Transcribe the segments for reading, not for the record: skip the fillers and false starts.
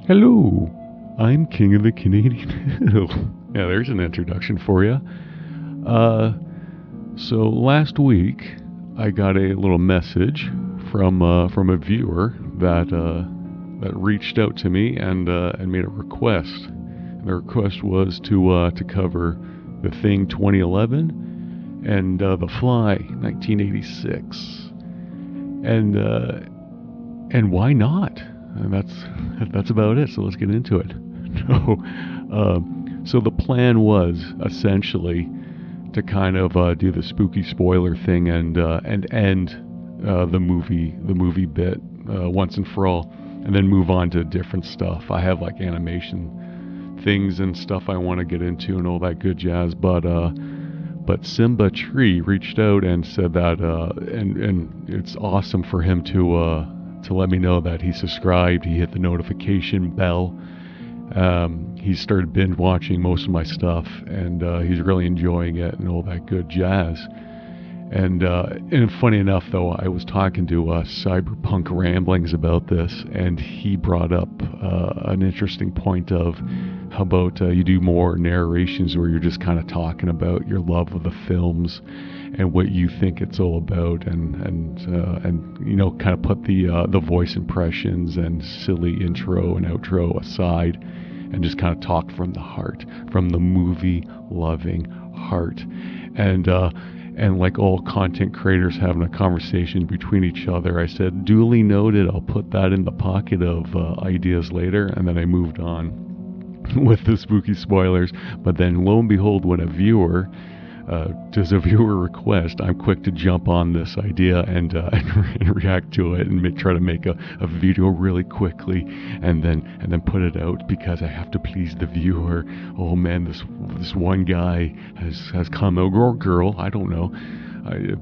Hello, I'm King of the Canadian Hill. Yeah, there's an introduction for you. So last week I got a little message from a viewer that reached out to me and made a request. And the request was to cover The Thing 2011 and The Fly 1986. And why not? And that's about it. So let's get into it. So the plan was essentially to kind of do the spooky spoiler thing and end the movie bit once and for all, and then move on to different stuff. I have like animation things and stuff I want to get into and all that good jazz. But Simba Tree reached out and said that and it's awesome for him to let me know that he subscribed. He hit the notification bell. He started binge watching most of my stuff, and he's really enjoying it and all that good jazz. And funny enough, though, I was talking to CyberpunkRamblings about this, and he brought up an interesting point of how about you do more narrations where you're just kind of talking about your love of the films and what you think it's all about, and you know, kind of put the voice impressions and silly intro and outro aside, and just kind of talk from the heart, from the movie loving heart, and like all content creators having a conversation between each other, I said, duly noted, I'll put that in the pocket of ideas later, and then I moved on with the spooky spoilers. But then lo and behold, when a viewer does a viewer request, I'm quick to jump on this idea and react to it and try to make a video really quickly and then put it out because I have to please the viewer. Oh man, this one guy has come out, or girl, I don't know,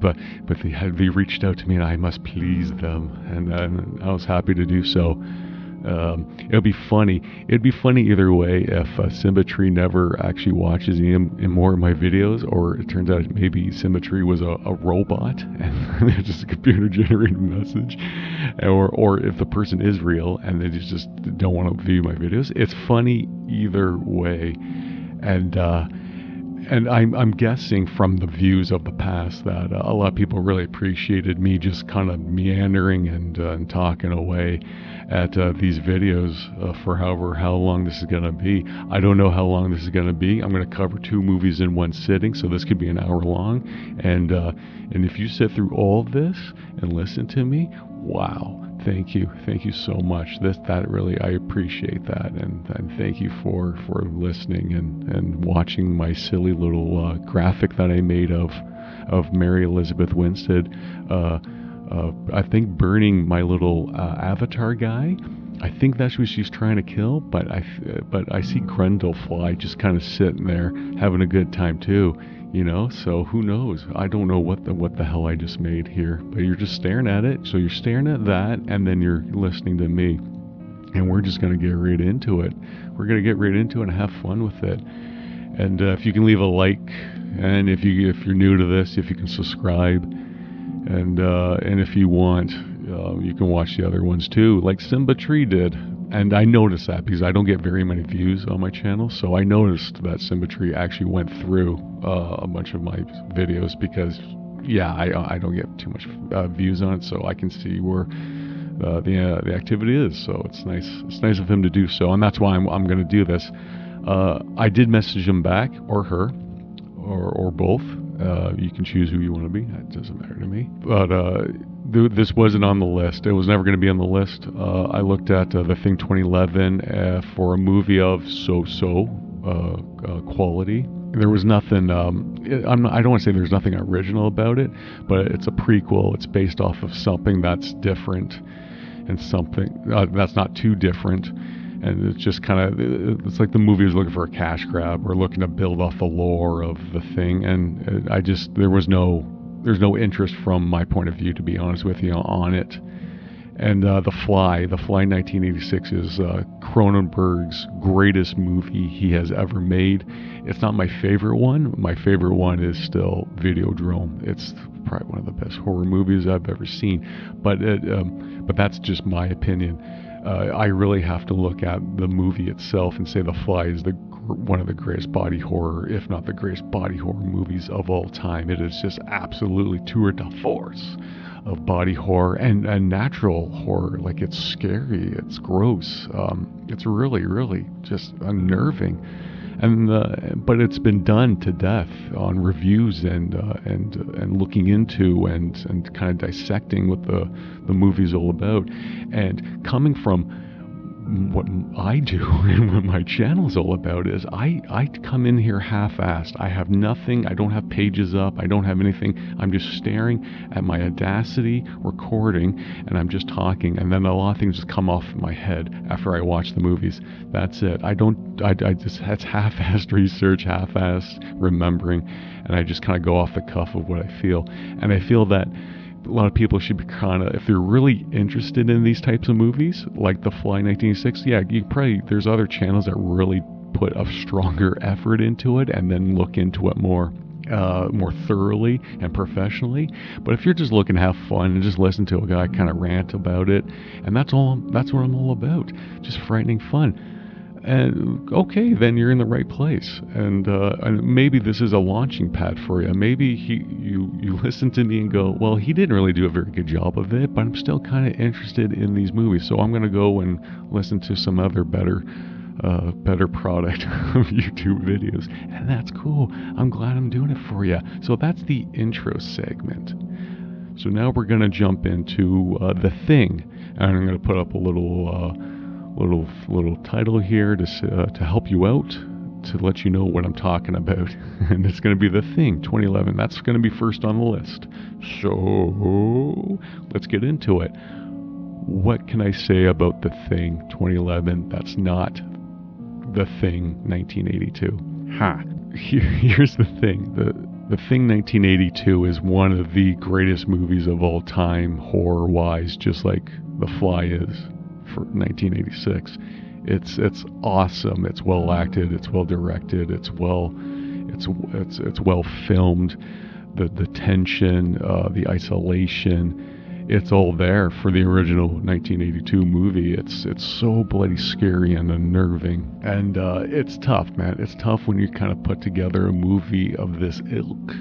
but they reached out to me and I must please them, and I was happy to do so. It'd be funny either way if Symmetry never actually watches in more of my videos, or it turns out maybe Symmetry was a robot and it's just a computer generated message, or if the person is real and they just don't want to view my videos. It's funny either way, and I'm guessing from the views of the past that a lot of people really appreciated me just kind of meandering and talking away at these videos for how long this is going to be. I don't know how long this is going to be. I'm going to cover 2 movies in one sitting, so this could be an hour long. And if you sit through all of this and listen to me, wow. Thank you so much. That really, I appreciate that, and thank you for listening and watching my silly little graphic that I made of Mary Elizabeth Winstead. I think burning my little avatar guy. I think that's what she's trying to kill, but I see Grendelfly just kind of sitting there having a good time too. You know, so who knows? I don't know what the hell I just made here, but you're just staring at it. So you're staring at that, and then you're listening to me, and we're just gonna get right into it. We're gonna get right into it and have fun with it. And if you can leave a like, and if you're new to this, if you can subscribe, and if you want, you can watch the other ones too, like Simba Tree did. And I noticed that because I don't get very many views on my channel, so I noticed that Symmetry actually went through a bunch of my videos because, yeah, I don't get too much views on it, so I can see where the activity is. So it's nice. It's nice of him to do so, and that's why I'm going to do this. I did message him back, or her, or both. You can choose who you want to be. That doesn't matter to me. But this wasn't on the list. It was never going to be on the list. I looked at The Thing 2011 for a movie of so-so quality. There was nothing. I don't want to say there's nothing original about it, but it's a prequel. It's based off of something that's different and something that's not too different. And it's just kind of, it's like the movie was looking for a cash grab or looking to build off the lore of the thing. And there's no interest from my point of view, to be honest with you, on it. And The Fly 1986 is Cronenberg's greatest movie he has ever made. It's not my favorite one. My favorite one is still Videodrome. It's probably one of the best horror movies I've ever seen. But that's just my opinion. I really have to look at the movie itself and say The Fly is one of the greatest body horror, if not the greatest body horror movies of all time. It is just absolutely tour de force of body horror and natural horror. Like, it's scary, it's gross, it's really, really just unnerving. And but it's been done to death on reviews and looking into and kind of dissecting what the movie's all about. And coming from what I do and what my channel's all about is I come in here half-assed. I have nothing. I don't have pages up. I don't have anything. I'm just staring at my Audacity recording, and I'm just talking, and then a lot of things just come off my head after I watch the movies. That's it. I just, that's half-assed research, half-assed remembering, and I just kind of go off the cuff of what I feel. And I feel that a lot of people should be kind of, if they're really interested in these types of movies, like The Fly 1986, yeah, there's other channels that really put a stronger effort into it and then look into it more thoroughly and professionally. But if you're just looking to have fun and just listen to a guy kind of rant about it, and that's what I'm all about, just frightening fun. And okay, then you're in the right place, and maybe this is a launching pad for you. Maybe you listen to me and go, well, he didn't really do a very good job of it, but I'm still kind of interested in these movies, so I'm going to go and listen to some other better product of YouTube videos, and that's cool. I'm glad I'm doing it for you. So that's the intro segment. So now we're going to jump into The Thing, and I'm going to put up a little title here to help you out, to let you know what I'm talking about. And it's going to be The Thing 2011. That's going to be first on the list. So let's get into it. What can I say about The Thing 2011 that's not The Thing 1982? Here's the thing. The Thing 1982 is one of the greatest movies of all time, horror-wise, just like The Fly is for 1986. It's awesome. It's well acted. It's well directed. It's well filmed. The tension, the isolation, it's all there for the original 1982 movie. It's so bloody scary and unnerving, and it's tough, man. It's tough when you kind of put together a movie of this ilk,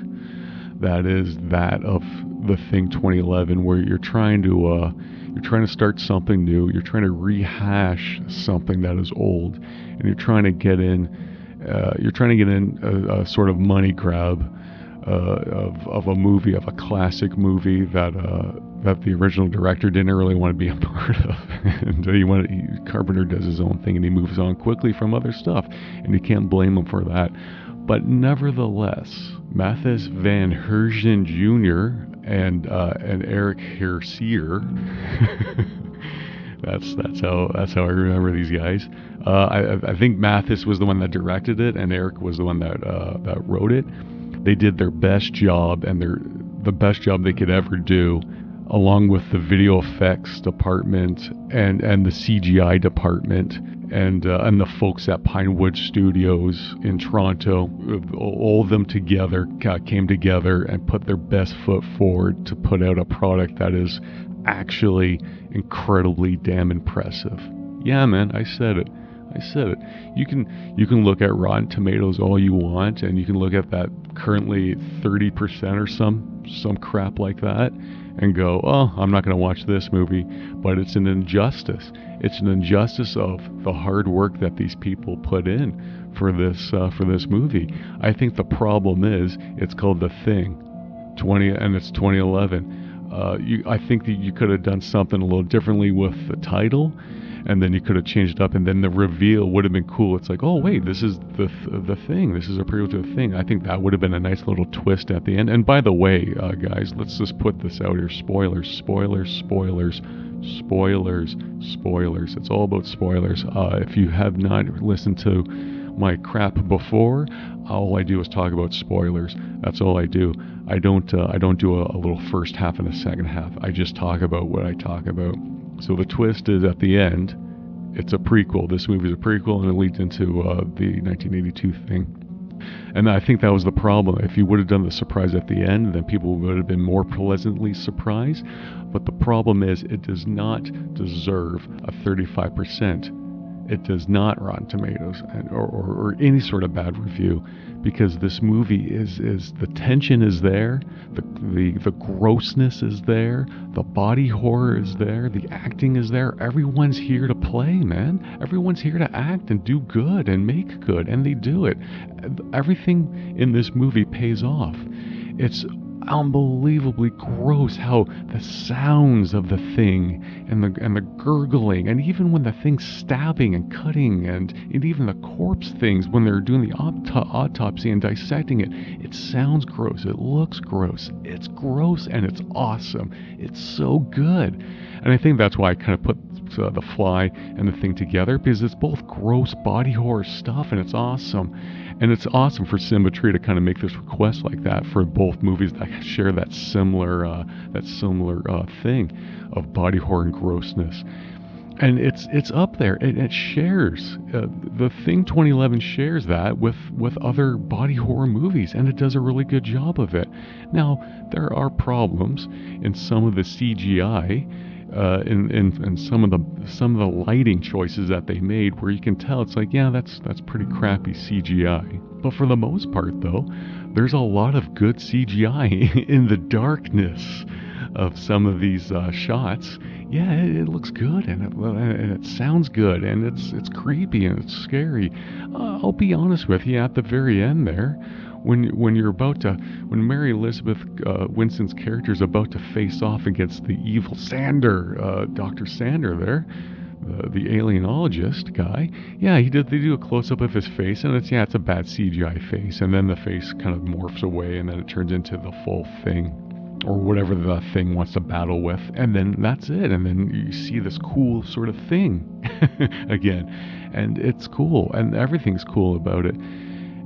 that is that of The Thing 2011, where you're trying to start something new. You're trying to rehash something that is old, and you're trying to get in a sort of money grab of a movie, of a classic movie that the original director didn't really want to be a part of. And Carpenter does his own thing, and he moves on quickly from other stuff, and you can't blame him for that. But nevertheless, Mathis Van Herzen Jr. and Eric Hersier, that's how I remember these guys. I think Mathis was the one that directed it, and Eric was the one that wrote it. They did their best job, and the best job they could ever do, along with the video effects department and the CGI department. And the folks at Pinewood Studios in Toronto, all of them together came together and put their best foot forward to put out a product that is actually incredibly damn impressive. Yeah, man, I said it. You can look at Rotten Tomatoes all you want, and you can look at that currently 30% or some crap like that, and go, oh, I'm not going to watch this movie. But it's an injustice. It's an injustice of the hard work that these people put in for this movie. I think the problem is it's called The Thing, and it's 2011. I think that you could have done something a little differently with the title, and then you could have changed it up, and then the reveal would have been cool. It's like, oh wait, this is the Thing. This is a prequel to The Thing. I think that would have been a nice little twist at the end. And by the way, guys, let's just put this out here. Spoilers. It's all about spoilers. If you have not listened to my crap before, all I do is talk about spoilers. That's all I do. I don't do a little first half and a second half. I just talk about what I talk about. So the twist is at the end, it's a prequel. This movie is a prequel, and it leads into the 1982 Thing. And I think that was the problem. If you would have done the surprise at the end, then people would have been more pleasantly surprised. But the problem is, it does not deserve a 35%. It does not, Rotten Tomatoes or any sort of bad review, because this movie is the tension is there, the grossness is there, the body horror is there, the acting is there. Everyone's here to play, man. Everyone's here to act and do good and make good, and they do it. Everything in this movie pays off. It's unbelievably gross how the sounds of the thing and the gurgling, and even when the thing's stabbing and cutting, and even the corpse things when they're doing the autopsy and dissecting it, it sounds gross, it looks gross, it's gross, and it's awesome. It's so good. And I think that's why I kind of put The Fly and The Thing together, because it's both gross body horror stuff, and it's awesome. And it's awesome for Symmetry to kind of make this request like that for both movies that share that similar thing of body horror and grossness. And it's up there. It shares The Thing 2011 shares that with other body horror movies, and it does a really good job of it. Now, there are problems in some of the CGI. In some of the lighting choices that they made, where you can tell it's like, yeah, that's pretty crappy CGI. But for the most part, though, there's a lot of good CGI in the darkness of some of these shots. Yeah, it looks good, and it sounds good, and it's creepy and it's scary. I'll be honest with you, at the very end there, when Mary Elizabeth Winston's character is about to face off against the evil Sander, Dr. Sander there, the alienologist guy, yeah, they do a close-up of his face, and it's a bad CGI face, and then the face kind of morphs away, and then it turns into the full thing, or whatever the thing wants to battle with, and then that's it, and then you see this cool sort of thing again, and it's cool, and everything's cool about it.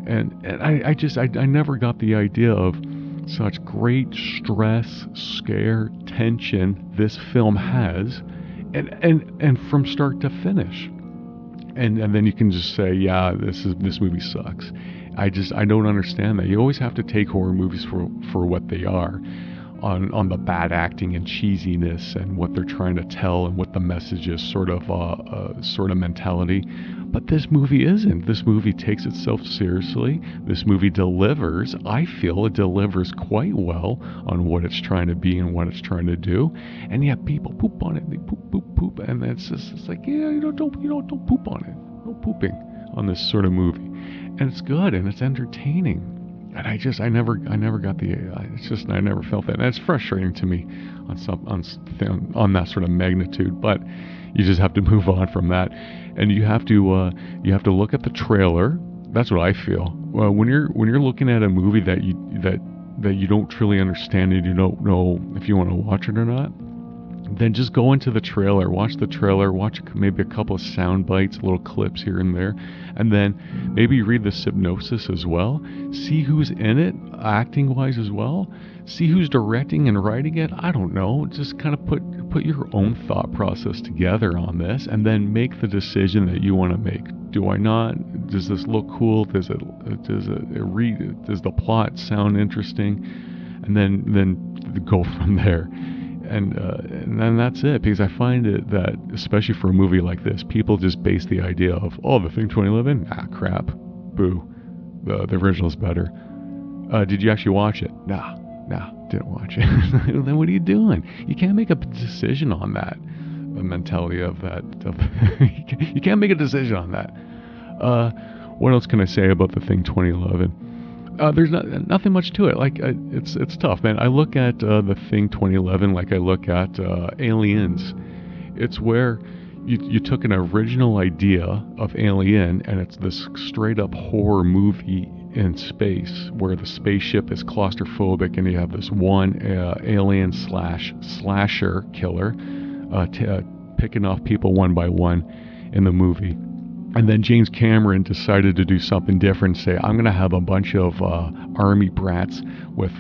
And I never got the idea of such great stress, scare, tension this film has, and from start to finish. And then you can just say, yeah, this movie sucks. I don't understand that. You always have to take horror movies for what they are, on the bad acting and cheesiness and what they're trying to tell and what the message is, sort of mentality. But this movie isn't. This movie takes itself seriously. This movie delivers. I feel it delivers quite well on what it's trying to be and what it's trying to do. And yet people poop on it. They poop, and it's like, yeah, don't poop on it. No pooping on this sort of movie. And it's good and it's entertaining. And I never got I never felt that. And it's frustrating to me on that sort of magnitude. But you just have to move on from that, and you have to look at the trailer. That's what I feel. Well, when you're looking at a movie that you don't truly understand and you don't know if you want to watch it or not, then just go into the trailer, watch the trailer, watch maybe a couple of sound bites, little clips here and there, and then maybe read the synopsis as well. See who's in it, acting wise as well. See who's directing and writing it. I don't know. Just kind of put your own thought process together on this, and then make the decision that you want to make. Do I not? Does this look cool? Does the plot sound interesting? And then go from there. And then that's it, because I find it that, especially for a movie like this, people just base the idea of, oh, The Thing 2011? Ah, crap. Boo. The original's better. Did you actually watch it? Nah, didn't watch it. Then what are you doing? You can't make a decision on that. The mentality of that. You can't make a decision on that. What else can I say about The Thing 2011? There's nothing much to it. Like, it's tough, man. I look at The Thing 2011 like I look at Aliens. It's where you took an original idea of Alien, and it's this straight up horror movie in space where the spaceship is claustrophobic, and you have this one alien slasher killer picking off people one by one in the movie. And then James Cameron decided to do something different. Say, I'm going to have a bunch of army brats with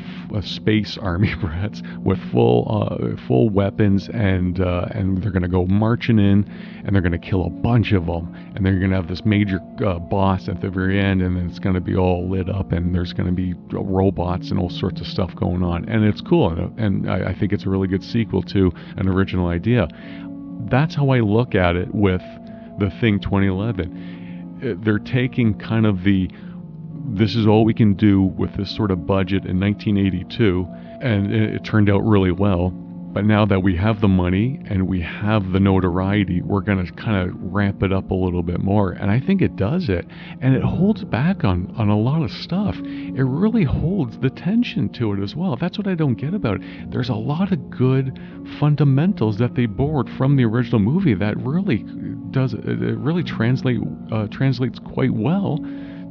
space army brats with full weapons, and they're going to go marching in, and they're going to kill a bunch of them, and they're going to have this major boss at the very end, and then it's going to be all lit up, and there's going to be robots and all sorts of stuff going on, and it's cool, and I think it's a really good sequel to an original idea. That's how I look at it with The Thing 2011. They're taking kind of this is all we can do with this sort of budget in 1982, and it turned out really well. But now that we have the money and we have the notoriety, we're going to kind of ramp it up a little bit more. And I think it does it. And it holds back on a lot of stuff. It really holds the tension to it as well. That's what I don't get about it. There's a lot of good fundamentals that they borrowed from the original movie that really translates quite well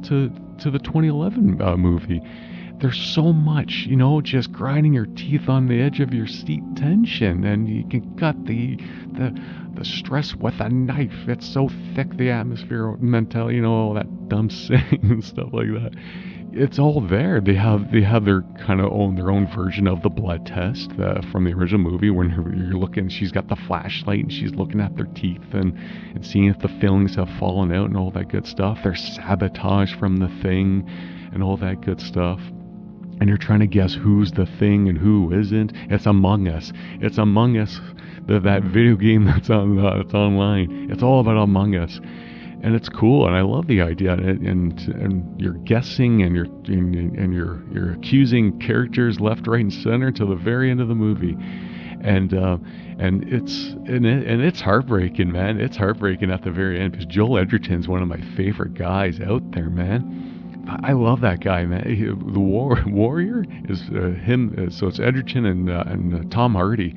to the 2011 movie. There's so much, just grinding your teeth on the edge of your seat tension, and you can cut the stress with a knife. It's so thick, the atmosphere, mental, all that dumb saying and stuff like that. It's all there. They have their kind of their own version of the blood test from the original movie, when you're looking, she's got the flashlight and she's looking at their teeth and seeing if the fillings have fallen out and all that good stuff. There's sabotage from The Thing and all that good stuff. And you're trying to guess who's the thing and who isn't. It's Among Us. It's Among Us, that video game that's online. It's all about Among Us, and it's cool. And I love the idea. And you're guessing, and you're accusing characters left, right, and center till the very end of the movie. And it's heartbreaking, man. It's heartbreaking at the very end, because Joel Edgerton's one of my favorite guys out there, man. I love that guy, man. The Warrior is him. So it's Edgerton and Tom Hardy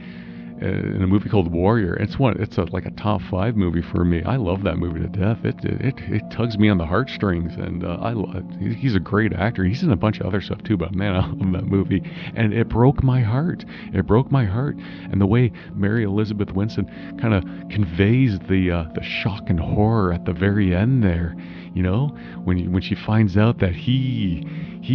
in a movie called Warrior. It's like a top 5 movie for me. I love that movie to death. It tugs me on the heartstrings, and he's a great actor. He's in a bunch of other stuff too, but man, I love that movie, and it broke my heart. It broke my heart, and the way Mary Elizabeth Winstead kind of conveys the shock and horror at the very end there. When she finds out that he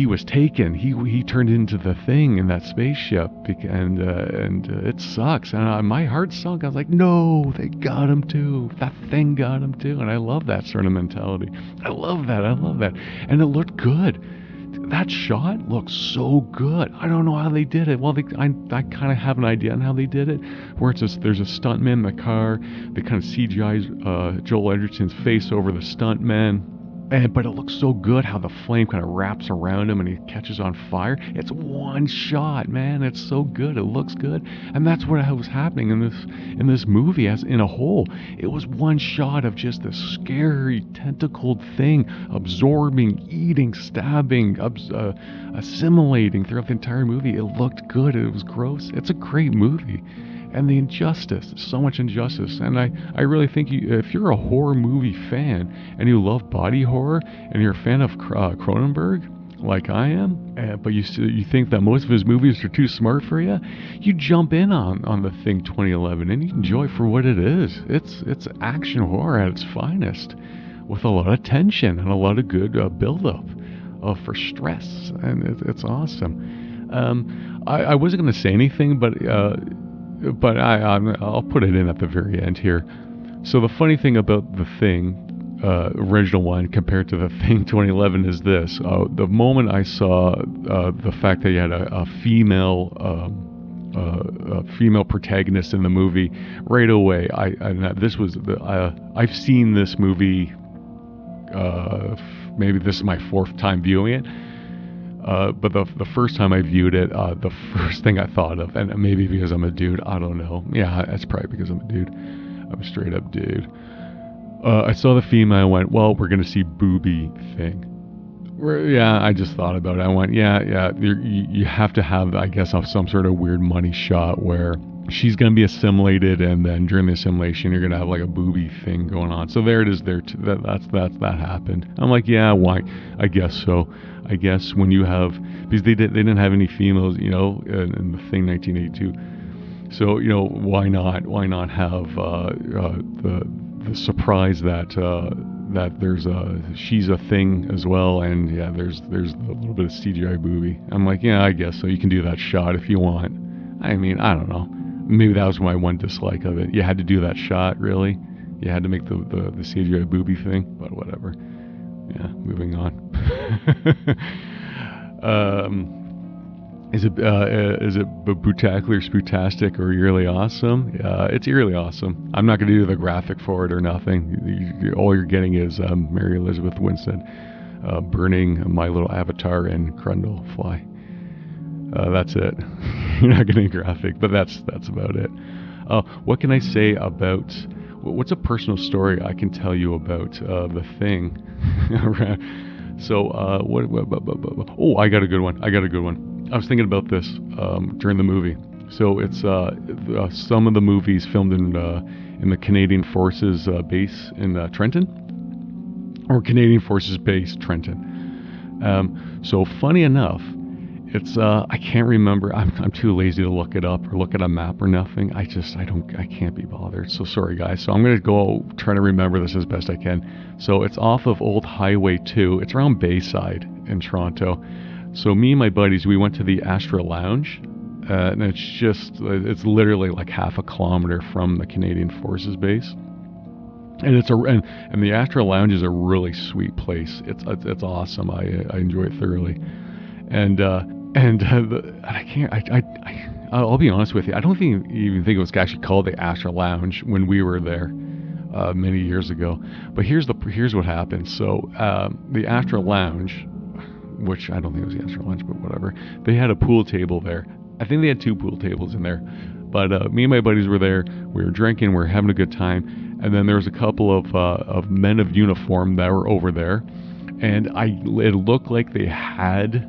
was taken, he turned into the Thing in that spaceship, and it sucks. And my heart sunk. I was like, no, they got him too. That Thing got him too. And I love that sort of mentality. I love that. And it looked good. That shot looks so good. I don't know how they did it. Well, I kind of have an idea on how they did it, where there's a stuntman in the car. They kind of CGI Joel Edgerton's face over the stuntman. But it looks so good how the flame kind of wraps around him and he catches on fire. It's one shot, man. It's so good. It looks good. And that's what was happening in this movie as in a whole. It was one shot of just this scary tentacled thing absorbing, eating, stabbing, assimilating throughout the entire movie. It looked good. It was gross. It's a great movie. And the injustice, so much injustice. And I really think if you're a horror movie fan and you love body horror and you're a fan of Cronenberg, like I am, but you think that most of his movies are too smart for you, you jump in on The Thing 2011 and you enjoy for what it is. It's action horror at its finest, with a lot of tension and a lot of good build-up for stress, and it's awesome. I wasn't going to say anything, but I'll put it in at the very end here. So the funny thing about The Thing, original one, compared to The Thing 2011 is this. The moment I saw the fact that you had a female protagonist in the movie, right away, I've seen this movie, maybe this is my 4th time viewing it. But the first time I viewed it, the first thing I thought of, and maybe because I'm a dude, I don't know. Yeah, that's probably because I'm a dude. I'm a straight up dude. I saw the female, I went, well, we're going to see booby Thing. Yeah, I just thought about it. I went, yeah, you have to have, I guess, some sort of weird money shot where she's going to be assimilated, and then during the assimilation, you're going to have like a booby thing going on. So there it is there. That happened. I'm like, yeah, why? I guess so. I guess when you have, because they didn't have any females, in The Thing 1982. So, why not have the surprise that that she's a thing as well, and yeah, there's a little bit of CGI booby. I'm like, yeah, I guess so. You can do that shot if you want. I mean, I don't know. Maybe that was my one dislike of it. You had to do that shot, really. You had to make the CGI booby thing, but whatever. Yeah, moving on. Is it Bootacular, Spootastic, or Eerily Awesome? It's Eerily Awesome. I'm not going to do the graphic for it or nothing. All you're getting is Mary Elizabeth Winstead burning my little avatar and Crundle fly. That's it. You're not getting a graphic, but that's about it. What can I say about... What's a personal story I can tell you about the thing? So, oh, I got a good one. I was thinking about this during the movie. So it's some of the movies filmed in the Canadian Forces base in Trenton, or Canadian Forces base Trenton. So funny enough, it's I can't remember. I'm too lazy to look it up or look at a map or nothing. I can't be bothered. So sorry guys. So I'm gonna go try to remember this as best I can. So it's off of Old Highway 2. It's around Bayside in Toronto. So me and my buddies, we went to the Astra Lounge, and it's literally like half a kilometer from the Canadian Forces base. And and the Astra Lounge is a really sweet place. It's awesome. I enjoy it thoroughly. I'll be honest with you. I don't even think it was actually called the Astra Lounge when we were there many years ago. But here's what happened. So the Astra Lounge, which I don't think it was the Astra Lounge, but whatever. They had a pool table there. I think they had 2 pool tables in there. But me and my buddies were there. We were drinking. We were having a good time. And then there was a couple of men of uniform that were over there, and it looked like they had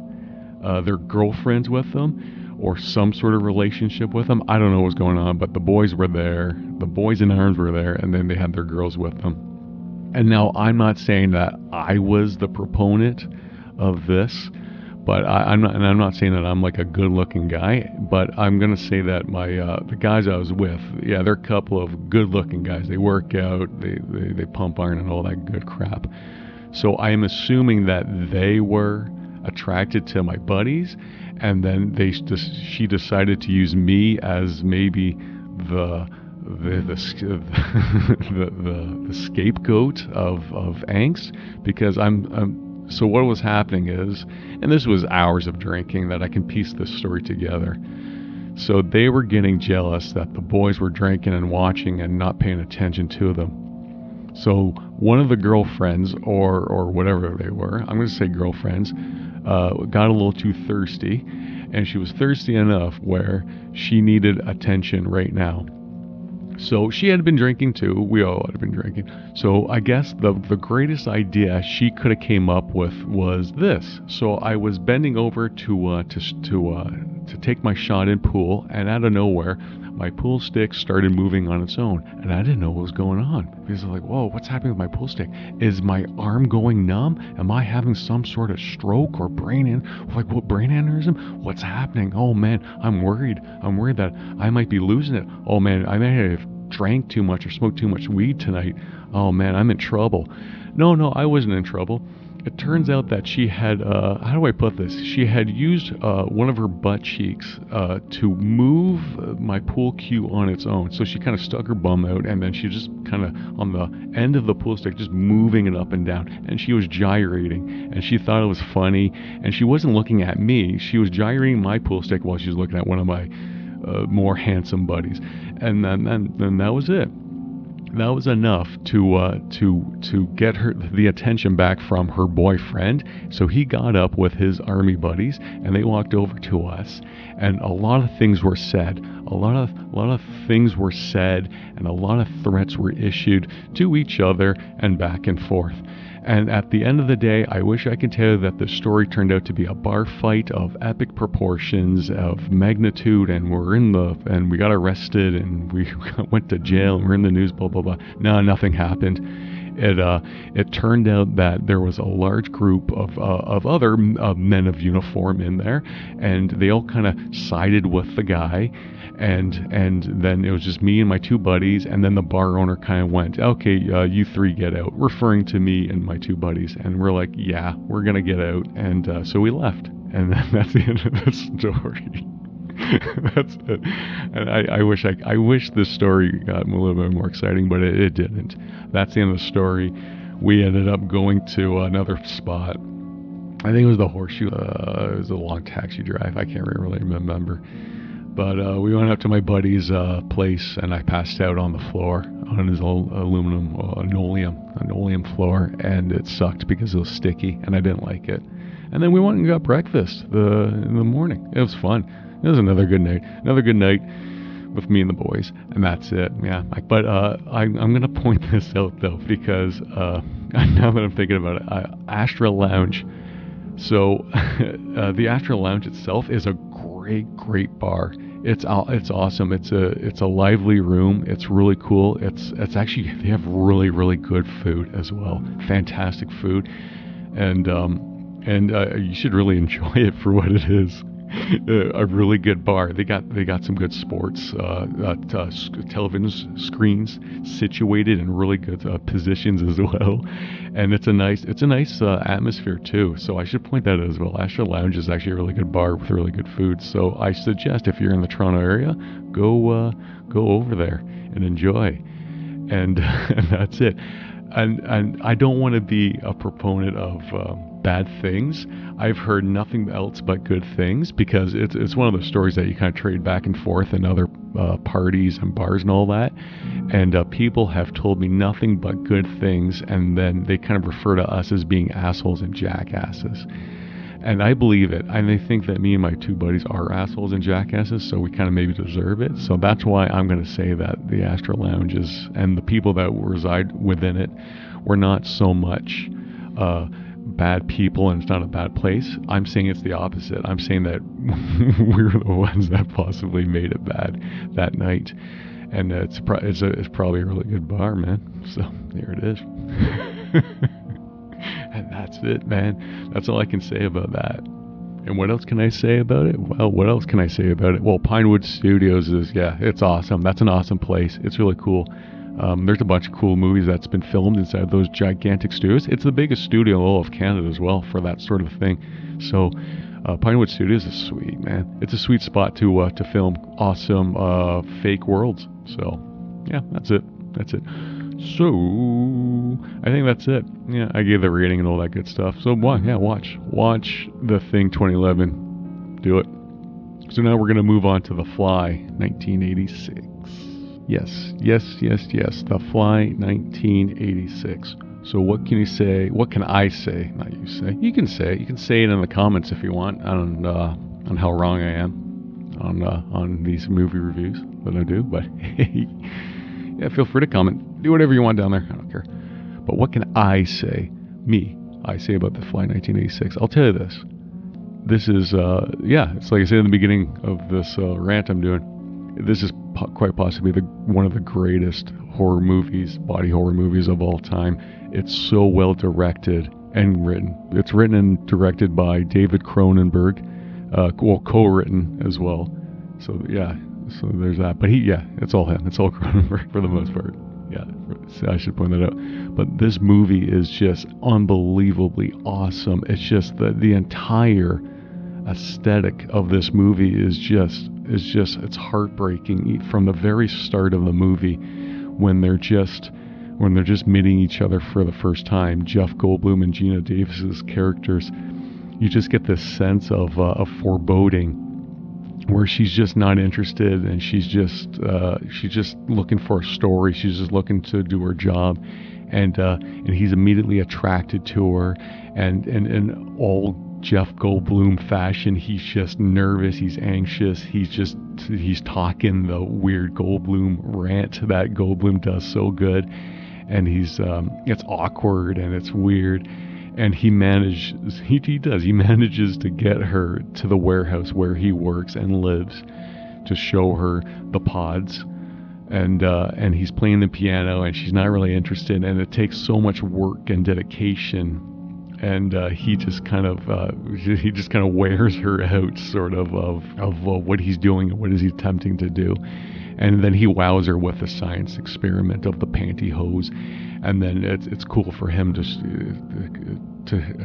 their girlfriends with them, or some sort of relationship with them. I don't know what was going on, but the boys were there. The boys in arms were there, and then they had their girls with them. And now I'm not saying that I was the proponent of this, but I'm not saying that I'm like a good-looking guy. But I'm gonna say that the guys I was with, yeah, they're a couple of good-looking guys. They work out, they pump iron and all that good crap. So I am assuming that they were attracted to my buddies, and then she decided to use me as maybe the scapegoat of angst, because so what was happening is, and this was hours of drinking that I can piece this story together. So they were getting jealous that the boys were drinking and watching and not paying attention to them. So one of the girlfriends, or whatever they were, I'm going to say girlfriends, got a little too thirsty, and she was thirsty enough where she needed attention right now. So she had been drinking too. We all had been drinking. So I guess the greatest idea she could have came up with was this. So I was bending over to take my shot in pool, and out of nowhere, my pool stick started moving on its own, and I didn't know what was going on, because I was like, whoa, what's happening with my pool stick? Is my arm going numb? Am I having some sort of stroke or brain aneurysm? What's happening? Oh man, I'm worried that I might be losing it. Oh man, I may have drank too much or smoked too much weed tonight. Oh man, I'm in trouble. No, I wasn't in trouble. It turns out that she had, how do I put this? She had used one of her butt cheeks to move my pool cue on its own. So she kind of stuck her bum out, and then she just kind of on the end of the pool stick, just moving it up and down. And she was gyrating, and she thought it was funny. And she wasn't looking at me. She was gyrating my pool stick while she was looking at one of my more handsome buddies. And then that was it. That was enough to get her the attention back from her boyfriend. So he got up with his army buddies, and they walked over to us, and a lot of things were said. A lot of things were said, and a lot of threats were issued to each other and back and forth. And at the end of the day, I wish I could tell you that the story turned out to be a bar fight of epic proportions, of magnitude, and we got arrested, and we went to jail, and we're in the news, blah blah blah. No, nothing happened. It turned out that there was a large group of other men of uniform in there, and they all kind of sided with the guy, and then it was just me and my two buddies, and then the bar owner kind of went, okay, you three get out, referring to me and my two buddies, and we're like, yeah, we're gonna get out, and so we left, and then that's the end of the story. That's it. And I wish this story got a little bit more exciting, but it didn't. That's the end of the story. We ended up going to another spot. I think it was the Horseshoe. It was a long taxi drive. I can't really remember. But we went up to my buddy's place, and I passed out on the floor on his linoleum floor, and it sucked because it was sticky, and I didn't like it. And then we went and got breakfast in the morning. It was fun. It was another good night. Another good night with me and the boys, and that's it. Yeah. But I'm going to point this out, though, because now that I'm thinking about it, Astra Lounge. So the Astra Lounge itself is a great bar. It's awesome. It's a lively room. It's really cool. It's actually, they have really good food as well. Fantastic food, and you should really enjoy it for what it is. A really good bar. They got some good sports television screens situated in really good positions as well, and it's a nice atmosphere too. So I should point that out as well. Astra Lounge is actually a really good bar with really good food. So I suggest if you're in the Toronto area, go over there and enjoy, and that's it. And I don't want to be a proponent of bad things. I've heard nothing else but good things, because it's one of those stories that you kind of trade back and forth in other parties and bars and all that. And people have told me nothing but good things, and then they kind of refer to us as being assholes and jackasses. And I believe it. And they think that me and my two buddies are assholes and jackasses, so we kind of maybe deserve it. So that's why I'm going to say that the Astra Lounge and the people that reside within it were not so much bad people, and it's not a bad place. I'm saying it's the opposite. I'm saying that we're the ones that possibly made it bad that night. And it's probably a really good bar, man. So there it is. And that's it, man. That's all I can say about that. And what else can I say about it? Well, what else can I say about it? Well, Pinewood Studios it's awesome. That's an awesome place. It's really cool. There's a bunch of cool movies that's been filmed inside those gigantic studios. It's the biggest studio in all of Canada as well for that sort of thing. So Pinewood Studios is sweet, man. It's a sweet spot to film awesome fake worlds. So yeah, that's it. So I think that's it. Yeah, I gave the rating and all that good stuff. So watch The Thing 2011. Do it. So now we're gonna move on to The Fly 1986. Yes. The Fly 1986. So what can you say? What can I say? Not you say. You can say it. You can say it in the comments if you want on how wrong I am on these movie reviews that I do. But yeah, feel free to comment. Do whatever you want down there. I don't care. But what can I say? I say about The Fly 1986. I'll tell you this. This is it's like I said in the beginning of this rant I'm doing. This is quite possibly one of the greatest horror movies, body horror movies of all time. It's so well directed and written. It's written and directed by David Cronenberg, co-written as well. So yeah, so there's that. But it's all him. It's all Cronenberg for the most part. Yeah, I should point that out. But this movie is just unbelievably awesome. It's just the entire aesthetic of this movie is just it's heartbreaking from the very start of the movie when they're just meeting each other for the first time. Jeff Goldblum and Gina Davis's characters, you just get this sense of foreboding, where she's just not interested, and she's just looking for a story. She's just looking to do her job, and he's immediately attracted to her, and in all Jeff Goldblum fashion, he's just nervous, he's anxious, he's talking the weird Goldblum rant that Goldblum does so good, and it's awkward and it's weird, and he manages to get her to the warehouse where he works and lives, to show her the pods, and he's playing the piano, and she's not really interested, and it takes so much work and dedication and he just kind of wears her out, sort of what he's doing and what is he attempting to do. And then he wows her with the science experiment of the pantyhose, and then it's cool for him to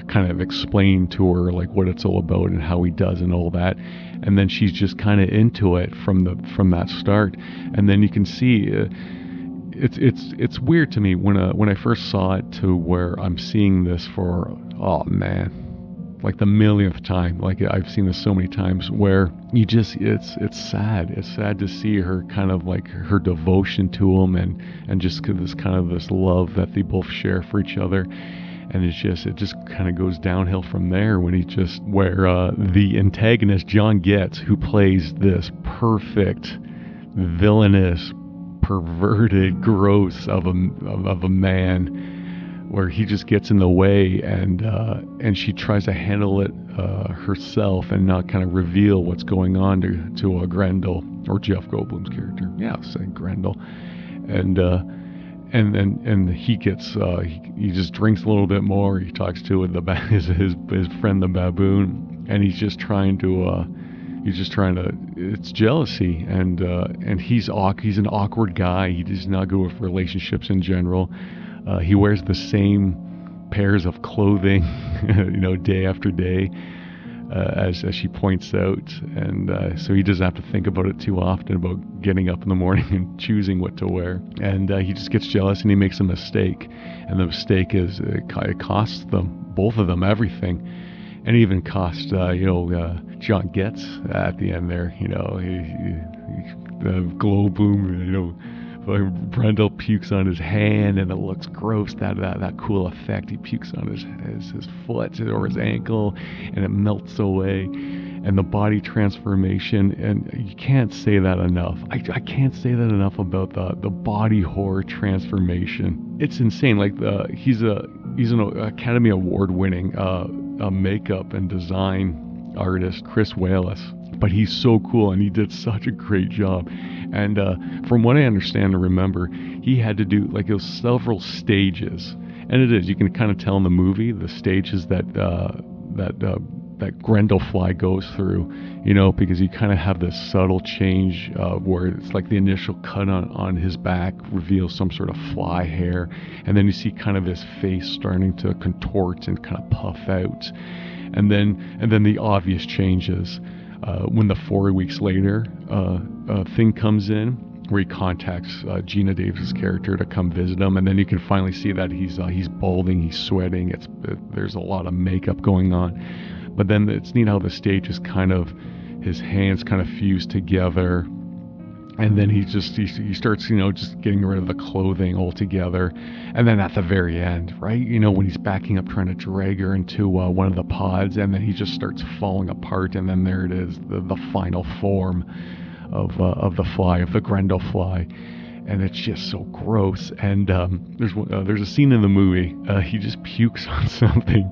kind of explain to her like what it's all about and how he does and all that. And then she's just kind of into it from that start. And then you can see it's weird to me when I first saw it, to where I'm seeing this for, oh man, like the millionth time. Like I've seen this so many times, where you just it's sad. It's sad to see her kind of like her devotion to him, and just this love that they both share for each other. And it just kind of goes downhill from there, when the antagonist, John Getz, who plays this perfect villainous, perverted, gross of a man, where he just gets in the way, and she tries to handle it herself and not kind of reveal what's going on to Grendel, or Jeff Goldblum's character. Yeah, I was saying Grendel. And he gets he just drinks a little bit more. He talks to his friend the baboon, and he's just trying to it's jealousy, and he's an awkward guy. He does not go with relationships in general. He wears the same pairs of clothing, day after day, as she points out, and so he doesn't have to think about it too often, about getting up in the morning and choosing what to wear. And he just gets jealous, and he makes a mistake, and the mistake is it costs both of them everything, and even cost John Getz at the end there. The glow boom, Brendel pukes on his hand, and it looks gross. That cool effect. He pukes on his foot or his ankle, and it melts away. And the body transformation, and you can't say that enough. I can't say that enough about the body horror transformation. It's insane. Like he's an Academy Award winning makeup and design artist, Chris Wallace. But he's so cool, and he did such a great job. And from what I understand and remember, he had to do it was several stages, and you can kind of tell in the movie the stages that Grendelfly goes through, because you kind of have this subtle change where it's like the initial cut on his back reveals some sort of fly hair, and then you see kind of his face starting to contort and kind of puff out, and then the obvious changes. When the 4 weeks later thing comes in, where he contacts Gina Davis' character to come visit him, and then you can finally see that he's balding, he's sweating. There's a lot of makeup going on, but then it's neat how the stage is kind of, his hands kind of fuse together, and then he starts just getting rid of the clothing altogether. And then at the very end, right, when he's backing up trying to drag her into one of the pods, and then he just starts falling apart, and then there it is, the final form of the fly, of the Grendel fly. And it's just so gross. And there's a scene in the movie, he just pukes on something.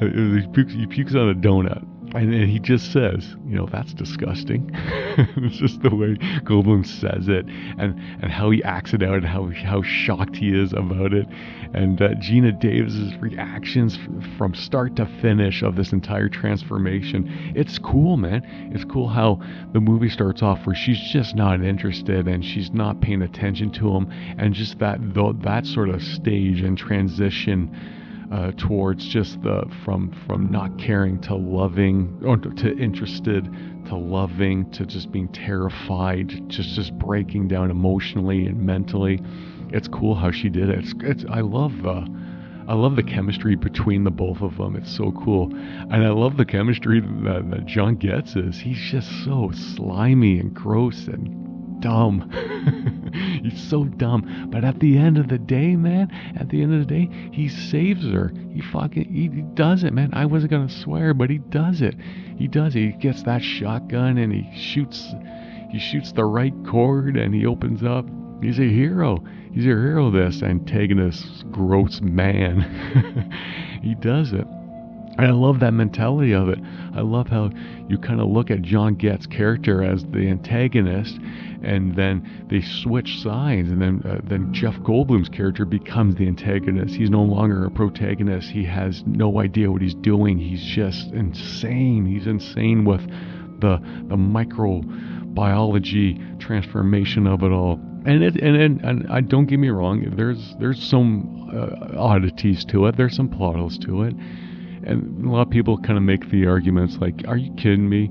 He pukes on a donut. And he just says, that's disgusting. It's just the way Goldblum says it, and how he acts it out, and how shocked he is about it. And Gina Davis's reactions from start to finish of this entire transformation. It's cool, man. It's cool how the movie starts off where she's just not interested, and she's not paying attention to him, and just that sort of stage and transition towards just from not caring to loving, or to interested, to loving, to just being terrified, just breaking down emotionally and mentally. It's cool how she did it. I love the chemistry between the both of them. It's so cool. And I love the chemistry that John Getz is. He's just so slimy and gross and dumb. He's so dumb. But at the end of the day, man, he saves her. He does it, man. I wasn't gonna swear, but he does it. He gets that shotgun, and he shoots the right chord, and he opens up. He's a hero. This antagonist, gross man. He does it. And I love that mentality of it. I love how you kind of look at John Getz's character as the antagonist, and then they switch sides, and then Jeff Goldblum's character becomes the antagonist. He's no longer a protagonist. He has no idea what he's doing. He's just insane. He's insane with the microbiology transformation of it all. And I don't get me wrong. There's some oddities to it. There's some plot holes to it. And a lot of people kind of make the arguments like, are you kidding me?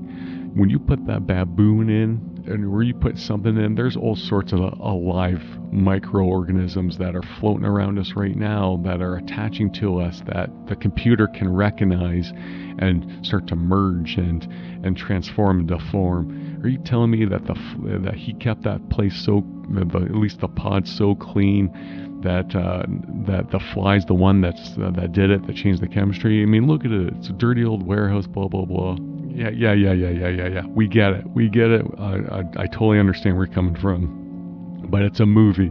When you put that baboon in, and where you put something in, there's all sorts of alive microorganisms that are floating around us right now that are attaching to us that the computer can recognize and start to merge and transform into form. Are you telling me that that he kept that place so, at least the pod so clean, that the fly's the one that did it, that changed the chemistry? I mean, look at it. It's a dirty old warehouse, blah, blah, blah. Yeah. We get it. I totally understand where you're coming from. But it's a movie.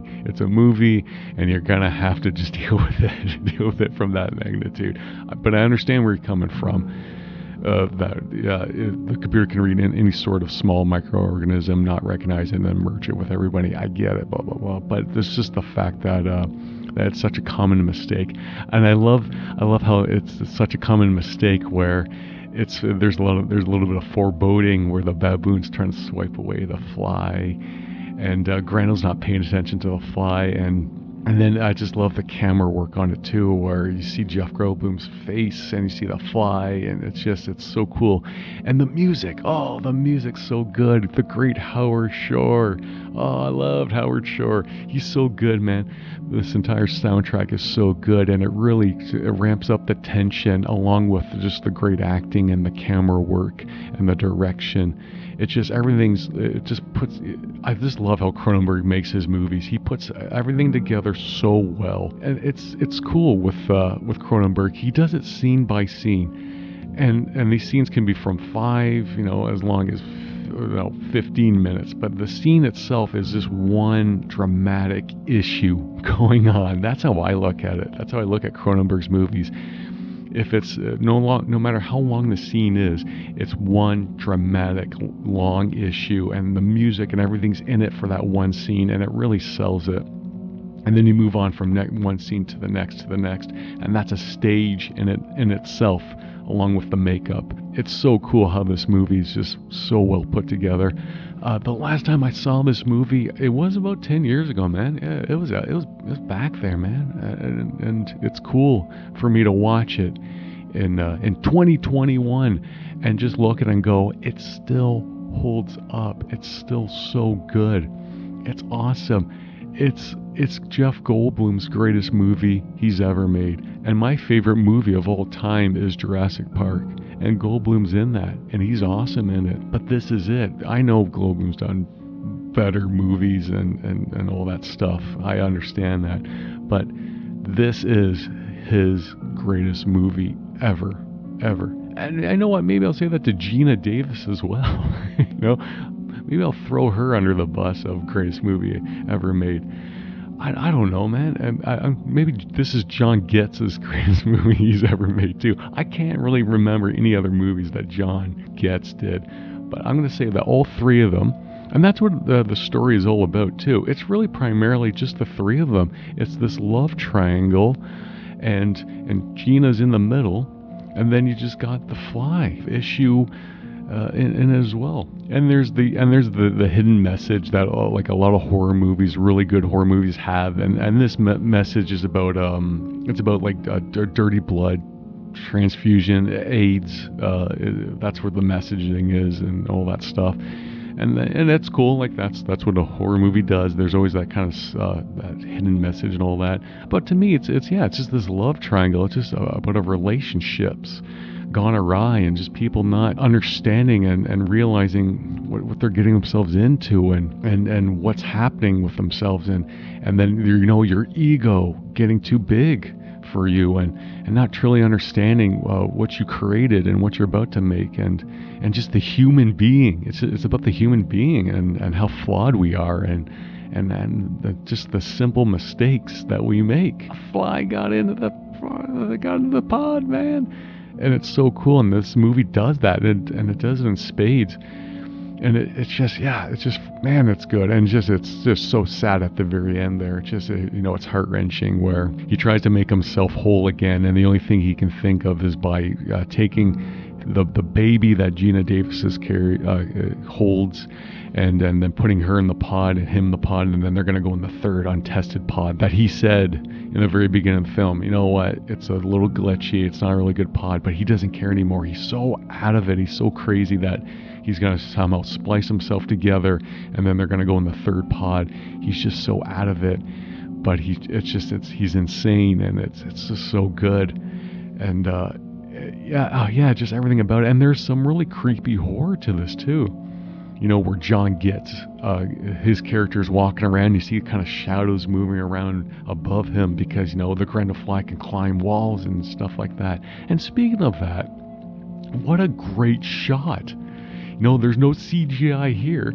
And you're going to have to just deal with it from that magnitude. But I understand where you're coming from. The computer can read in any sort of small microorganism, not recognize it, and then merge it with everybody. I get it, blah blah blah. But it's just the fact that it's such a common mistake, and I love how it's such a common mistake where there's a little bit of foreboding where the baboon's trying to swipe away the fly, and Grandel's not paying attention to the fly, and then I just love the camera work on it too, where you see Jeff Goldblum's face and you see the fly, and it's so cool. And the music's so good. The great Howard Shore. Oh, I loved Howard Shore. He's so good, man. This entire soundtrack is so good, and it ramps up the tension along with just the great acting and the camera work and the direction. I just love how Cronenberg makes his movies. He puts everything together so well, and it's cool with Cronenberg. He does it scene by scene, and these scenes can be from 5, as long as 15 minutes, but the scene itself is just one dramatic issue going on. That's how I look at it. That's how I look at Cronenberg's movies. If it's no matter how long the scene is, it's one dramatic long issue, and the music and everything's in it for that one scene, and it really sells it. And then you move on from one scene to the next, and that's a stage in itself, along with the makeup. It's so cool how this movie is just so well put together. The last time I saw this movie, it was about 10 years ago, man. Yeah, it was back there, man. And it's cool for me to watch it in 2021 and just look at it and go, it still holds up. It's still so good. It's awesome. It's Jeff Goldblum's greatest movie he's ever made. And my favorite movie of all time is Jurassic Park. And Goldblum's in that, and he's awesome in it. But this is it. I know Goldblum's done better movies and all that stuff. I understand that. But this is his greatest movie ever. And I know what, maybe I'll say that to Gina Davis as well. Maybe I'll throw her under the bus of greatest movie ever made. I don't know, man. Maybe this is John Getz's greatest movie he's ever made too. I can't really remember any other movies that John Getz did, but I'm going to say that all 3 of them, and that's what the story is all about too. It's really primarily just the 3 of them. It's this love triangle, and Gina's in the middle, and then you just got the fly issue in it as well. And there's the hidden message that like a lot of horror movies, really good horror movies have, and this message is about it's about like dirty blood transfusion, AIDS. That's where the messaging is and all that stuff. And that's cool. Like that's what a horror movie does. There's always that kind of that hidden message and all that. But to me, it's just this love triangle. It's just about relationships gone awry, and just people not understanding and realizing what they're getting themselves into, and what's happening with themselves, and then your ego getting too big for you, and not truly understanding what you created and what you're about to make, and just the human being. It's about the human being and how flawed we are, and just the simple mistakes that we make. A fly got into the pod, man. and it's so cool. And this movie does that, and it does it in spades. And it's just, yeah, it's just, man, it's good. And it's just so sad at the very end there. It's just, it's heart-wrenching, where he tries to make himself whole again, and the only thing he can think of is by taking the baby that Gina Davis holds, and then putting her in the pod and him in the pod, and then they're going to go in the third untested pod that he said in the very beginning of the film, you know what, it's a little glitchy, it's not a really good pod, but he doesn't care anymore. He's so out of it, he's so crazy that he's going to somehow splice himself together, and then they're going to go in the third pod. He's just so out of it, but he's insane, and it's just so good. And just everything about it. And there's some really creepy horror to this too, where John gets his character's walking around, you see kind of shadows moving around above him, because the Grendel can climb walls and stuff like that. And speaking of that, what a great shot. There's no CGI here,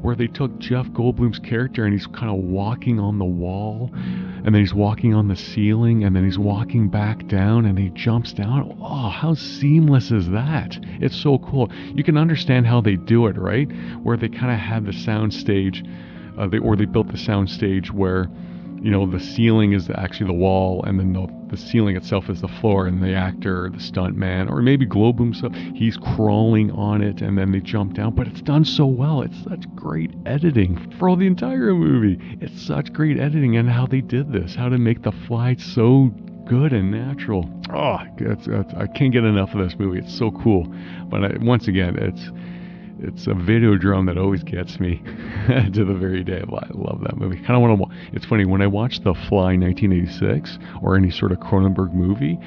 where they took Jeff Goldblum's character and he's kind of walking on the wall, and then he's walking on the ceiling, and then he's walking back down, and he jumps down. Oh, how seamless is that? It's so cool. You can understand how they do it, right? Where they kind of had the sound stage, they built the sound stage where the ceiling is actually the wall, and then the ceiling itself is the floor, and the actor, the stunt man, or maybe Goldblum stuff, he's crawling on it, and then they jump down. But it's done so well. It's such great editing for the entire movie. It's such great editing, and how they did this, how to make the fly so good and natural. Oh, I can't get enough of this movie. It's so cool. But once again, it's a Videodrome that always gets me to the very day. I love that movie. Kind of want to. It's funny, when I watch The Fly 1986 or any sort of Cronenberg movie,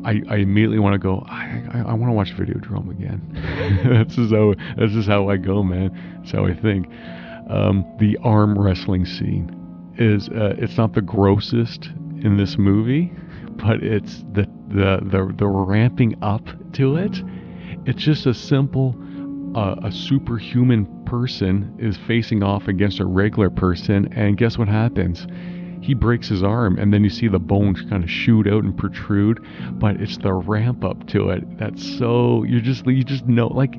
I immediately want to go, I want to watch Videodrome again. That's just how I go, man. That's how I think. The arm wrestling scene is it's not the grossest in this movie, but it's the ramping up to it. It's just a simple. A superhuman person is facing off against a regular person, and guess what happens? He breaks his arm, and then you see the bones kind of shoot out and protrude. But it's the ramp up to it that's so you just know. Like,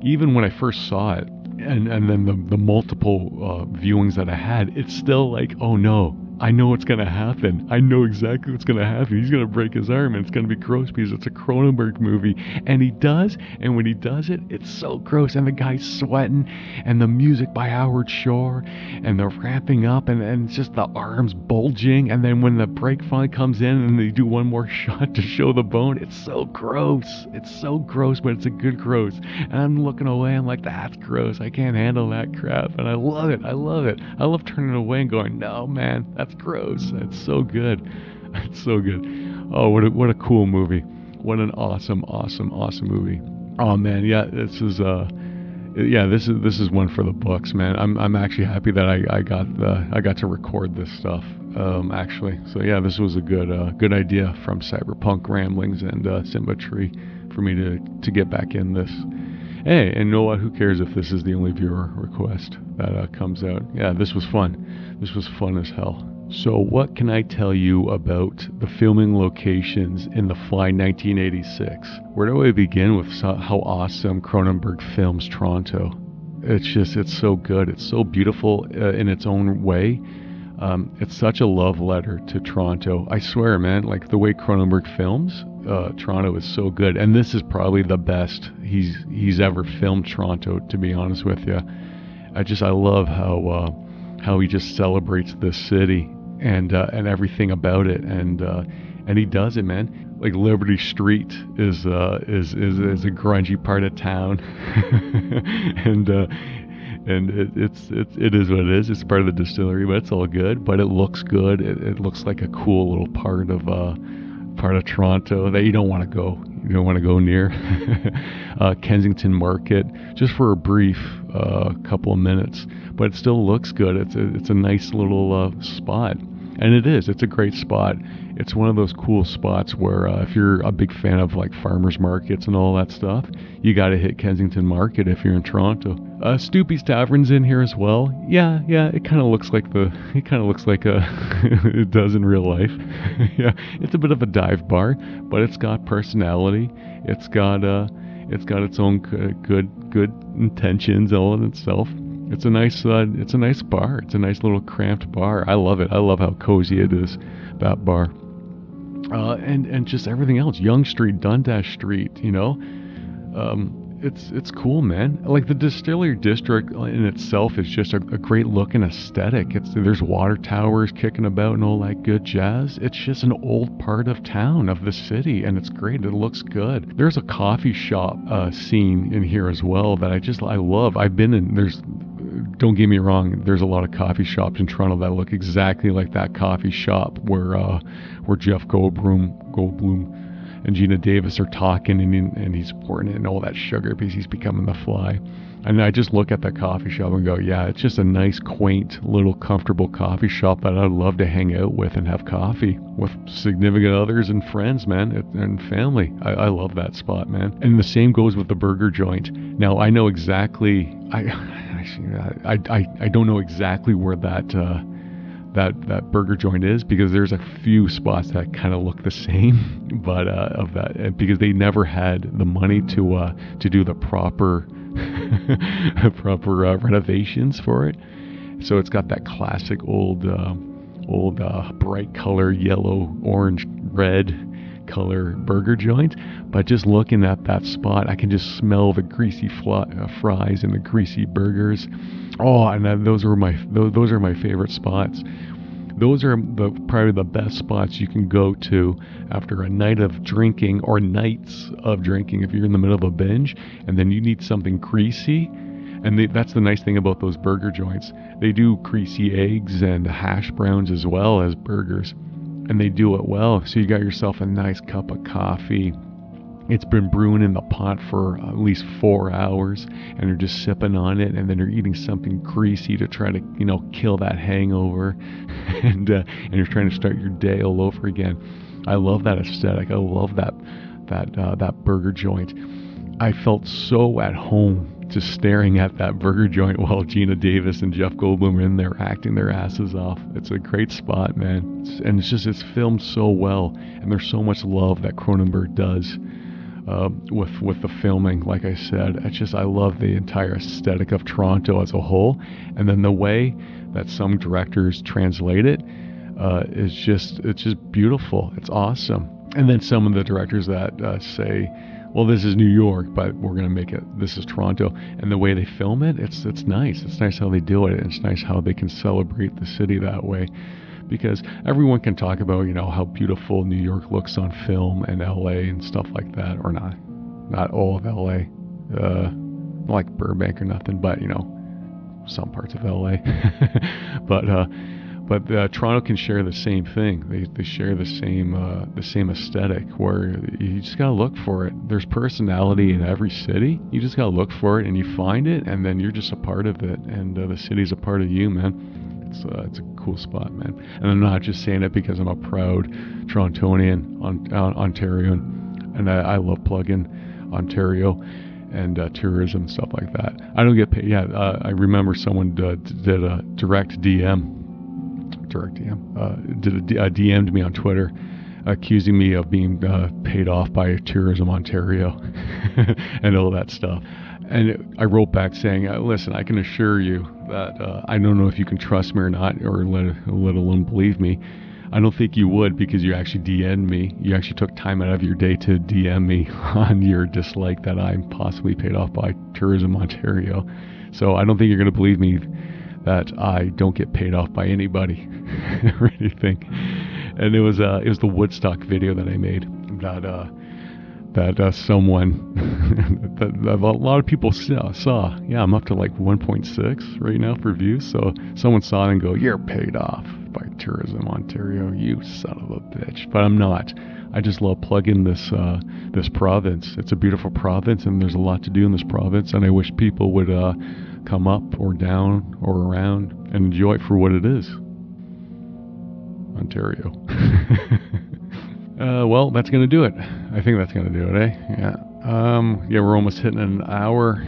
even when I first saw it, and then the multiple viewings that I had, it's still like, oh no, I know what's going to happen. I know exactly what's going to happen. He's going to break his arm, and it's going to be gross because it's a Cronenberg movie. And he does, and when he does it, it's so gross. And the guy's sweating, and the music by Howard Shore, and the ramping up, and it's just the arms bulging. And then when the break finally comes in, and they do one more shot to show the bone, it's so gross. It's so gross, but it's a good gross. And I'm looking away, I'm like, that's gross. I can't handle that crap. And I love it. I love turning away and going, no, man, that's gross. It's so good. It's so good. Oh, what a cool movie. What an awesome movie. Oh man, yeah, this is one for the books, man. I'm actually happy that I got to record this stuff. Actually, so yeah, this was a good idea from Cyberpunk Ramblings and Symmetry for me to get back in this. Hey, and you know what? Who cares if this is the only viewer request that comes out? Yeah, this was fun. This was fun as hell. So what can I tell you about the filming locations in The Fly 1986? Where do I begin with how awesome Cronenberg films Toronto? It's so good. It's so beautiful in its own way. It's such a love letter to Toronto. I swear, man, like the way Cronenberg films, Toronto is so good. And this is probably the best he's ever filmed Toronto, to be honest with you. I love how he just celebrates this city and everything about it, and he does it, man. Like Liberty Street is a grungy part of town, and it is what it is. It's part of the distillery, but it's all good. But it looks good. It looks like a cool little part of Toronto that you don't want to go. You don't want to go near. Kensington Market, just for a brief couple of minutes, but it still looks good. It's a nice little spot. And it is. It's a great spot. It's one of those cool spots where if you're a big fan of like farmers markets and all that stuff, you got to hit Kensington Market if you're in Toronto. Stoopy's Tavern's in here as well. Yeah, it kind of looks like it does in real life. Yeah, it's a bit of a dive bar, but it's got personality. It's got its own good intentions all in itself. It's a nice bar. It's a nice little cramped bar. I love it. I love how cozy it is, that bar. And just everything else. Yonge Street, Dundas Street, it's cool, man. Like the Distillery District in itself is just a great looking aesthetic. There's water towers kicking about and all that good jazz. It's just an old part of town, of the city, and it's great. It looks good. There's a coffee shop scene in here as well that I love. I've been in. Don't get me wrong, there's a lot of coffee shops in Toronto that look exactly like that coffee shop where Jeff Goldblum and Gina Davis are talking, and he's pouring in all that sugar because he's becoming the Fly. And I just look at that coffee shop and go, yeah, it's just a nice, quaint, little comfortable coffee shop that I'd love to hang out with and have coffee with significant others and friends, man, and family. I love that spot, man. And the same goes with the burger joint. Now, I know exactly, I don't know exactly where that burger joint is, because there's a few spots that kind of look the same, but because they never had the money to do the proper renovations for it. So it's got that classic old bright color, yellow, orange, red color burger joint. But just looking at that spot, I can just smell the greasy fries and the greasy burgers. Oh, and those are my favorite spots. Those are probably the best spots you can go to after a night of drinking, or nights of drinking if you're in the middle of a binge and then you need something greasy. And that's the nice thing about those burger joints. They do greasy eggs and hash browns as well as burgers, and they do it well. So you got yourself a nice cup of coffee. It's been brewing in the pot for at least 4 hours, and you're just sipping on it, and then you're eating something greasy to try to, kill that hangover, and you're trying to start your day all over again. I love that aesthetic. I love that burger joint. I felt so at home just staring at that burger joint while Gina Davis and Jeff Goldblum are in there acting their asses off. It's a great spot, man. It's filmed so well, and there's so much love that Cronenberg does with the filming. Like I said, I love the entire aesthetic of Toronto as a whole, and then the way that some directors translate it it's just beautiful. It's awesome. And then some of the directors that say, well, this is New York, but we're going to make this is Toronto. And the way they film it, it's nice. It's nice how they do it. It's nice how they can celebrate the city that way. Because everyone can talk about, how beautiful New York looks on film, and LA and stuff like that. Or not all of LA. Not like Burbank or nothing, but, some parts of LA. But Toronto can share the same thing. They share the same aesthetic, where you just gotta look for it. There's personality in every city. You just gotta look for it, and you find it, and then you're just a part of it, and the city's a part of you, man. It's a cool spot, man. And I'm not just saying it because I'm a proud Torontonian, Ontarian, and I love plugging Ontario and tourism and stuff like that. I don't get paid. Yeah, I remember someone did a direct DM. DM'd me on Twitter, accusing me of being paid off by Tourism Ontario and all that stuff. And I wrote back saying, listen, I can assure you that I don't know if you can trust me or not, or let alone believe me. I don't think you would, because you actually DM'd me. You actually took time out of your day to DM me on your dislike that I'm possibly paid off by Tourism Ontario. So I don't think you're going to believe me that I don't get paid off by anybody or anything. And it was the Woodstock video that I made that someone that a lot of people saw. Yeah, I'm up to like 1.6 right now for views. So someone saw it and go, "You're paid off by Tourism Ontario, you son of a bitch." But I'm not. I just love plugging this province. It's a beautiful province, and there's a lot to do in this province, and I wish people would come up or down or around and enjoy it for what it is. Ontario. Well, that's gonna do it. I think that's gonna do it, eh? Yeah. Yeah, we're almost hitting an hour.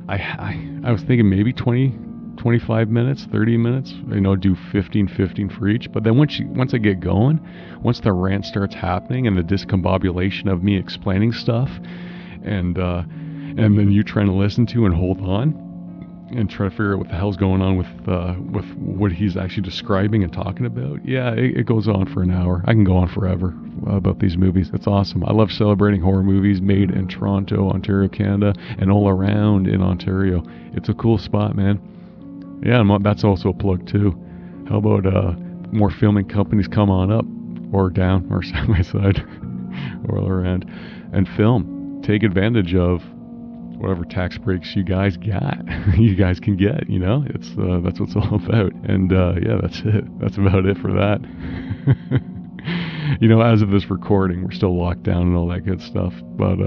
I was thinking maybe 20, 25 minutes, 30 minutes. Do 15 for each. But then once I get going, once the rant starts happening and the discombobulation of me explaining stuff, and then you trying to listen to and hold on and try to figure out what the hell's going on with what he's actually describing and talking about. Yeah, it goes on for an hour. I can go on forever about these movies. It's awesome. I love celebrating horror movies made in Toronto, Ontario, Canada, and all around in Ontario. It's a cool spot, man. Yeah, that's also a plug too. How about more filming companies come on up or down or side by side or all around and film. Take advantage of whatever tax breaks you guys got. You guys can get, it's that's what it's all about. And yeah, that's it. That's about it for that. As of this recording, we're still locked down and all that good stuff. But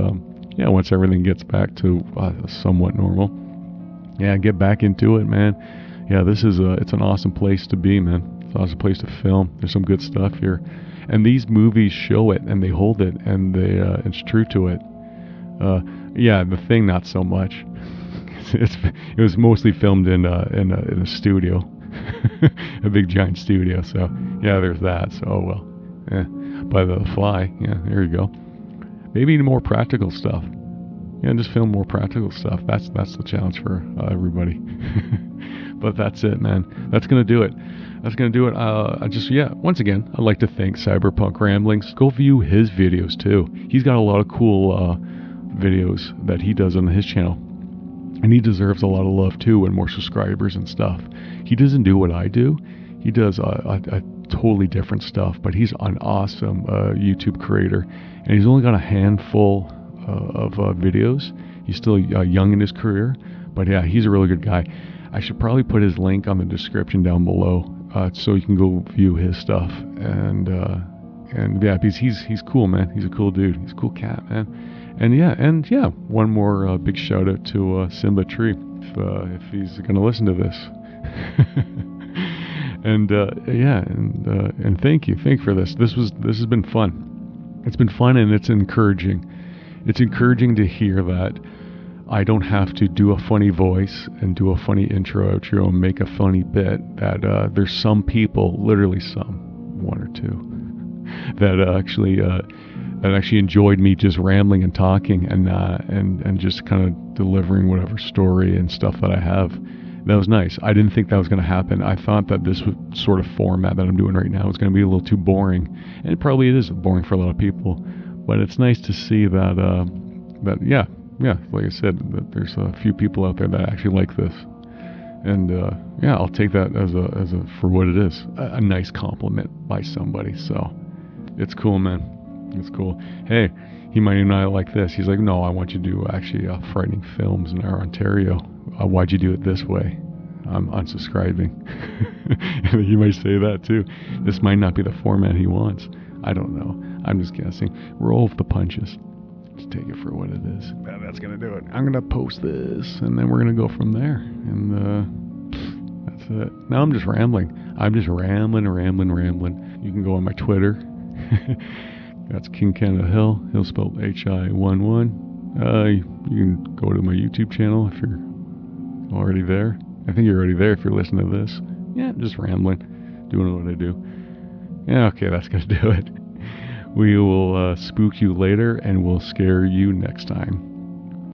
yeah, once everything gets back to somewhat normal, yeah, get back into it, man. Yeah, it's an awesome place to be, man. It's an awesome place to film. There's some good stuff here, and these movies show it and they hold it and it's true to it. Yeah, The Thing not so much. It was mostly filmed in a studio, a big giant studio. So yeah, there's that. So well, by The Fly. Yeah, there you go. Maybe more practical stuff. Yeah, just film more practical stuff. That's the challenge for everybody. But that's it, man. That's gonna do it. Once again, I'd like to thank Cyberpunk Ramblings. Go view his videos too. He's got a lot of cool videos that he does on his channel, and he deserves a lot of love too and more subscribers and stuff. He doesn't do what I do. He does a totally different stuff, but he's an awesome YouTube creator, and he's only got a handful of videos. He's still young in his career, but yeah, he's a really good guy. I should probably put his link on the description down below so you can go view his stuff. And yeah, because he's cool, man. He's a cool dude. He's a cool cat, man. And yeah, one more big shout out to Simba Tree if he's gonna listen to this. And and thank you for this. This has been fun. It's been fun, and it's encouraging. It's encouraging to hear that I don't have to do a funny voice and do a funny intro, outro, and make a funny bit. That there's some people, literally one or two, that actually enjoyed me just rambling and talking and just kind of delivering whatever story and stuff that I have. That was nice. I didn't think that was going to happen. I thought that this sort of format that I'm doing right now is going to be a little too boring, and it probably is boring for a lot of people. But it's nice to see that yeah, like I said, that there's a few people out there that actually like this, and yeah, I'll take that as a for what it is, a nice compliment by somebody. So it's cool, man. It's cool. Hey, he might even not like this. He's like, no, I want you to do actually frightening films in our Ontario. Why'd you do it this way? I'm unsubscribing. He might say that too. This might not be the format he wants. I don't know. I'm just guessing. Roll with the punches. Just take it for what it is. That's going to do it. I'm going to post this, and then we're going to go from there. And that's it. Now I'm just rambling. I'm just rambling. You can go on my Twitter. That's King Canada Hill. Hill spelled Hi11. You can go to my YouTube channel if you're already there. I think you're already there if you're listening to this. Yeah, just rambling, doing what I do. Yeah, okay, that's gonna do it. We will spook you later, and we'll scare you next time.